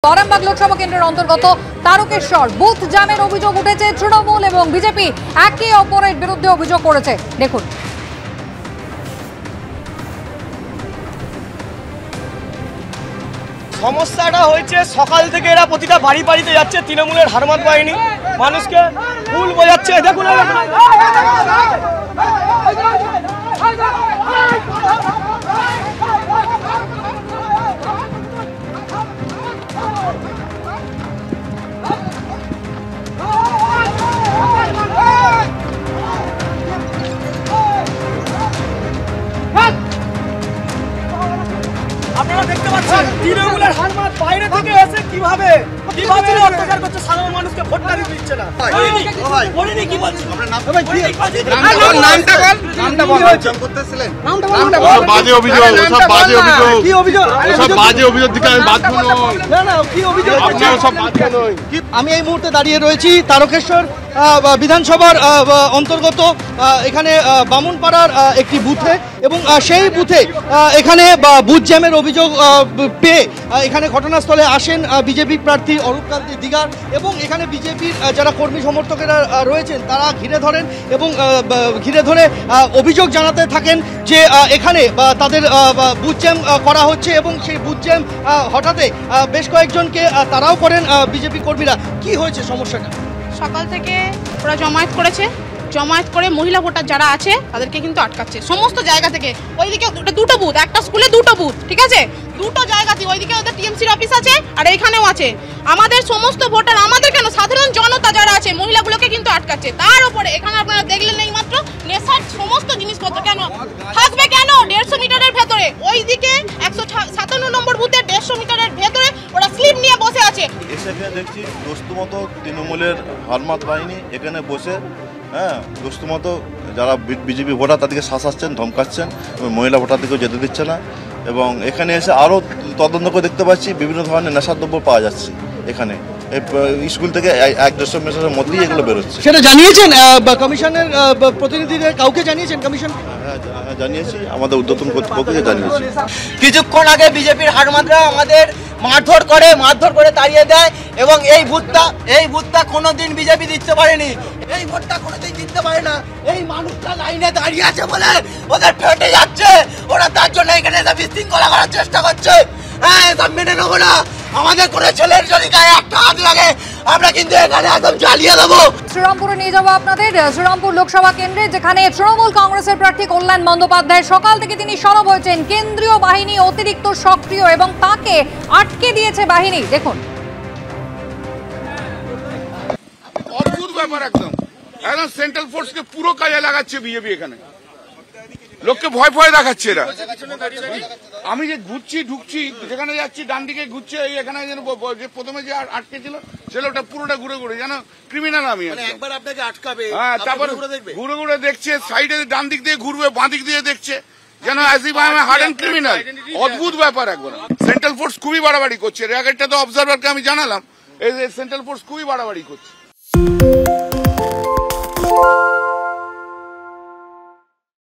আরামবাগ লোকসভা কেন্দ্রের অন্তর্গত তারকেশ্বর বুথ জামের অভিযোগ উঠেছে। তৃণমূল এবং বিজেপি একে অপরের বিরুদ্ধে অভিযোগ করেছে। দেখুন, সমস্যাটা হয়েছে সকাল থেকে এরা প্রতিটা বাড়ি বাড়িতে যাচ্ছে, তৃণমূলের হারমাত বাহিনী মানুষকে ফুল বোঝাচ্ছে। দেখুন আপনারা দেখতে পাচ্ছেন তৃণমূলের হারমাত বাইরে থেকে এসে কিভাবে অত্যাচার করছে, সাধারণ মানুষকে ভোটটা দিতে দিচ্ছে না। কি বলছেন? নামটা বল। বাজে অভিযোগ, সব বাজে অভিযোগ। কি অভিযোগ? সব বাজে অভিযোগ দিকে আমি বাধ্য নই। না কি অভিযোগ? আপনারা সব বাধ্য নই। আমি এই মুহূর্তে দাঁড়িয়ে রয়েছি তারকেশ্বর বিধানসভার অন্তর্গত এখানে বামুনপাড়ার একটি বুথে, এবং সেই বুথে এখানে বুথ জ্যামের অভিযোগ পেয়ে এখানে ঘটনাস্থলে আসেন বিজেপি প্রার্থী অরূপকান্তি দিগার, এবং এখানে বিজেপির যারা কর্মী সমর্থকেরা রয়েছেন তারা ঘিরে ধরেন এবং ঘিরে ধরে অভিযোগ জানাতে থাকেন যে এখানে তাদের বুথ জ্যাম করা হচ্ছে, এবং সেই বুথ জ্যাম হঠাতে বেশ কয়েকজনকে তারাও করেন বিজেপি কর্মীরা। কি হয়েছে সমস্যাটা? সকাল থেকে ওরা জমায়েত করেছে, জমায়েত করে মহিলা ভোটার যারা আছে তাদেরকে কিন্তু আটকাচ্ছে সমস্ত জায়গা থেকে। ওইদিকে দুটো বুথ, একটা স্কুলে দুটো বুথ, ঠিক আছে, দুটো জায়গাতে। ওইদিকে ওদের টিএমসির অফিস আছে আর এইখানেও আছে। আমাদের সমস্ত ভোটার, আমাদের কেন সাধারণ জনতা যারা আছে মহিলাগুলোকে কিন্তু আটকাচ্ছে। তার উপরে এখানে আপনারা দেখলেন এই মাত্র নেশার সমস্ত জিনিসপত্র কেন থাকবে, কেন 150 মিটারের ভেতরে, ওইদিকে 157 নম্বর বুথে 150 মিটারের ভেতরে ওরা স্লিপ নিয়ে বসে আছে। এসে দেখছি দোস্তুমতো তৃণমূলের হারমাত বাহিনী এখানে বসে দোস্তুমতো যারা বিজেপি ভোটার তাদেরকে শাসাচ্ছেন, ধমকাচ্ছেন, এবং মহিলা ভোটারদেরকেও যেতে দিচ্ছে না। এবং এখানে এসে আরও তদন্ত করে দেখতে পাচ্ছি বিভিন্ন ধরনের নেশাদ্রব্য পাওয়া যাচ্ছে এখানে। স্কুল থেকে 1-150 মিটারের মধ্যেই এগুলো বেরোচ্ছে। সেটা জানিয়েছেন কমিশনের প্রতিনিধিদের, কাউকে জানিয়েছেন? কমিশন জানিয়েছি, আমাদের ঊর্ধ্বতন কর্তৃপক্ষকে জানিয়েছি। কিছুক্ষণ আগে বিজেপির হারমাতরা আমাদের মারধর করে তাড়িয়ে দেয়, এবং এই ভোটটা কোনোদিন বিজেপি দিতে পারেনি, এই ভোটটা কোনোদিন জিততে পারে না। এই মানুষটা লাইনে দাঁড়িয়ে আছে বলে ওদের ফেটে যাচ্ছে, ওরা তার জন্য এখানে বিশৃঙ্খলা করার চেষ্টা করছে। হ্যাঁ, এসব মেনে নেবো না। আমাদের কোনো ছেলের যদি গায়ে একটা হাত লাগে আমরা কিন্তু এখানে একদম জ্বালিয়ে দেবো। শ্রীরামপুরে নিয়ে যাবো আপনাদের। শ্রীরামপুর লোকসভা কেন্দ্রে, যেখানে তৃণমূল কংগ্রেসের প্রার্থী কল্যাণ বন্দ্যোপাধ্যায় সকাল থেকে তিনি সরব হয়েছেন। কেন্দ্রীয় বাহিনী অতিরিক্ত সক্রিয় এবং তাকে আটকে দিয়েছে বাহিনী। দেখুন, অদ্ভুত ব্যাপার, একদম সেন্ট্রাল ফোর্সকে পুরো কাজে লাগাচ্ছে বিজেপি। এখানে লোককে ভয় দেখাচ্ছে এরা। আমি যে ঢুকছি যেখানে যাচ্ছি, ডান দিকে ঘুরছে, এখানে যেন প্রথমে যে আটকে ছিল ছেলেটা পুরোটা ঘুরে যেন ক্রিমিনাল। আমি একবার আপনাকে আটকাবে, হ্যাঁ, তারপর ঘুরে দেখছে, সাইডে ডান দিক দিয়ে ঘুরবে, বাঁ দিক দিয়ে দেখছে, যেন as if I am harden criminal. অদ্ভুত ব্যাপার একবার। সেন্ট্রাল ফোর্স খুবই বাড়াবাড়ি করছে। এর আগেরটা তো অবজারভারকে আমি জানালাম, এই সেন্ট্রাল ফোর্স খুবই বাড়াবাড়ি করছে।